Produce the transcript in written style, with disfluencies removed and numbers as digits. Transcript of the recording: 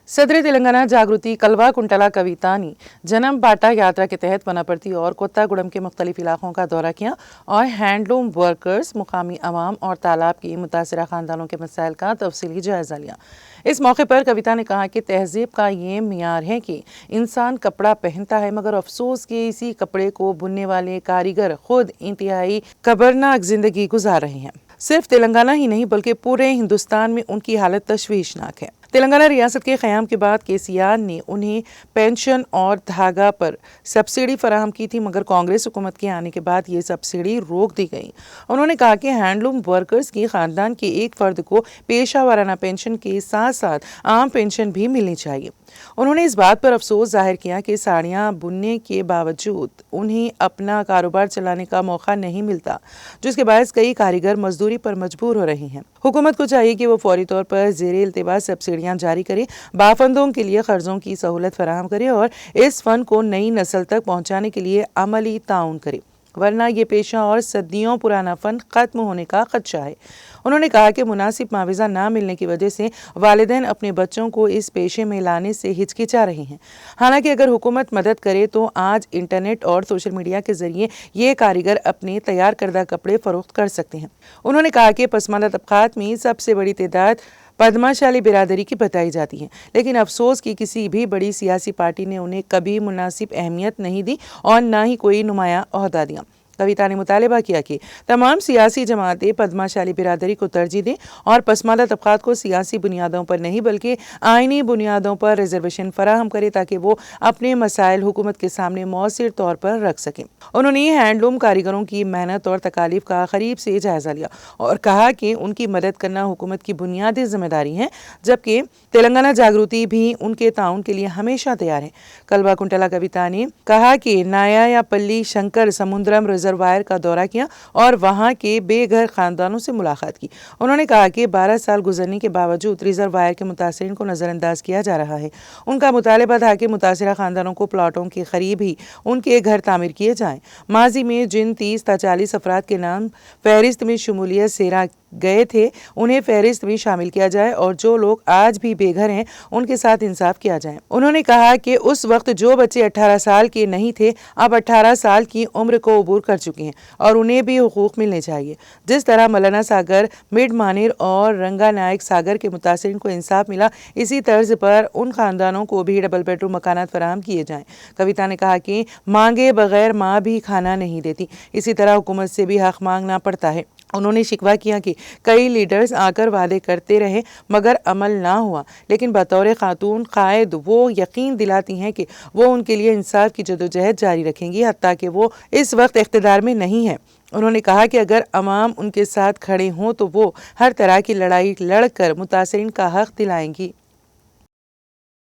सदर तेलंगाना जागृति कलवा कुंटला कवितानी जन्म बाटा यात्रा के तहत वनापर्ती और कोत्तागुड़म के मुख्तलिफ इलाकों का दौरा किया और हैंडलूम वर्कर्स, मुकामी अवाम और तालाब की मुतासरा खानदानों के मसाइल का तफसीली जायजा लिया। इस मौके पर कविता ने कहा कि तहजीब का ये मियार है कि इंसान कपड़ा पहनता है, मगर अफसोस कि इसी कपड़े को बुनने वाले कारीगर खुद इंतहाई खबरनाक जिंदगी गुजार रहे हैं। सिर्फ तेलंगाना ही नहीं बल्कि पूरे हिंदुस्तान में उनकी हालत तशवीशनाक है। तेलंगाना रियासत के क़याम के बाद केसीआर ने उन्हें पेंशन और धागा पर सब्सिडी फराहम की थी, मगर कांग्रेस हुकूमत के आने के बाद ये सब्सिडी रोक दी गई। उन्होंने कहा कि हैंडलूम वर्कर्स की खानदान के एक फर्द को पेशा वाराना पेंशन के साथ साथ आम पेंशन भी मिलनी चाहिए। उन्होंने इस बात पर अफसोस जाहिर किया कि साड़ियाँ बुनने के बावजूद उन्हें अपना कारोबार चलाने का मौका नहीं मिलता, जिसके बायस कई कारीगर मजदूरी पर मजबूर हो रहे हैं। हुकूमत को चाहिए कि वो फौरी तौर पर ज़ेरे इल्तिवा सब्सिडियाँ जारी करे, बाफंदों के लिए कर्जों की सहूलत फराहम करे और इस फन को नई नस्ल तक पहुँचाने के लिए अमली ताउन करे, वरना ये पेशा और सदियों पुराना फन खत्म होने का खदशा है। उन्होंने कहा कि मुनासिब मुआवजा ना मिलने की वजह से वालिदैन अपने बच्चों को इस पेशे में लाने से हिचकिचा रहे हैं। हालांकि अगर हुकूमत मदद करे तो आज इंटरनेट और सोशल मीडिया के जरिए ये कारीगर अपने तैयार करदा कपड़े फरोख्त कर सकते हैं। उन्होंने कहा कि पसमानदा तबकात में सबसे बड़ी तादाद पद्माशाली बिरादरी की बताई जाती है, लेकिन अफसोस कि किसी भी बड़ी सियासी पार्टी ने उन्हें कभी मुनासिब अहमियत नहीं दी और ना ही कोई नुमाया ओहदा दिया। कविता ने मुतालबा किया कि तमाम सियासी जमातें पद्माशाली बिरादरी को तरजीह दें और पसमानदा तबकात को सियासी बुनियादों पर नहीं बल्कि आइनी बुनियादों पर रिजर्वेशन फराहम करे ताकि वो अपने मसाइल हुकूमत के सामने मौसर तौर पर रख सकें। उन्होंने हैंडलूम कारीगरों की मेहनत और तकालीफ का करीब से जायजा लिया और कहा कि उनकी मदद करना हुकूमत की बुनियादी जिम्मेदारी है, जबकि तेलंगाना जागृति भी उनके ताउन के लिए हमेशा तैयार है। कलवा कुंटला कविता ने कहा कि नाया पल्ली शंकर समुद्रम रिजर्वायर का दौरा किया और वहां के बेघर खानदानों से मुलाकात की। उन्होंने कहा कि 12 साल गुजरने के बावजूद रिजर्वायर के मुतासरीन को नजरअंदाज किया जा रहा है। उनका मुतालबा था कि मुतासरा खानदानों को प्लाटों के करीब ही उनके घर तामीर किए जाएं। माजी में जिन 30 ta 40 अफराद के नाम फहरिस्त में शमूलियत से गए थे उन्हें फहरिस्त में शामिल किया जाए और जो लोग आज भी बेघर हैं उनके साथ इंसाफ किया जाए। उन्होंने कहा कि उस वक्त जो बच्चे 18 साल के नहीं थे अब 18 साल की उम्र को अबूर कर चुके हैं और उन्हें भी हुकूक मिलने चाहिए। जिस तरह मौलाना सागर, मिड मानेर और रंगा नायक सागर के मुतासरीन को इंसाफ मिला, इसी तर्ज पर उन खानदानों को भी डबल बेडरूम मकानात फराहम किए जाएं। कविता ने कहा कि मांगे बगैर माँ भी खाना नहीं देती, इसी तरह हुकूमत से भी हक मांगना पड़ता है। उन्होंने शिकवा किया कि कई लीडर्स आकर वादे करते रहे मगर अमल ना हुआ, लेकिन बतौर खातून कायद वो यकीन दिलाती हैं कि वो उनके लिए इंसाफ की जदोजहद जारी रखेंगी हत्ता कि वो इस वक्त इख्तिदार में नहीं है। उन्होंने कहा कि अगर अवाम उनके साथ खड़े हों तो वो हर तरह की लड़ाई लड़कर मुतासरीन का हक दिलाएंगी।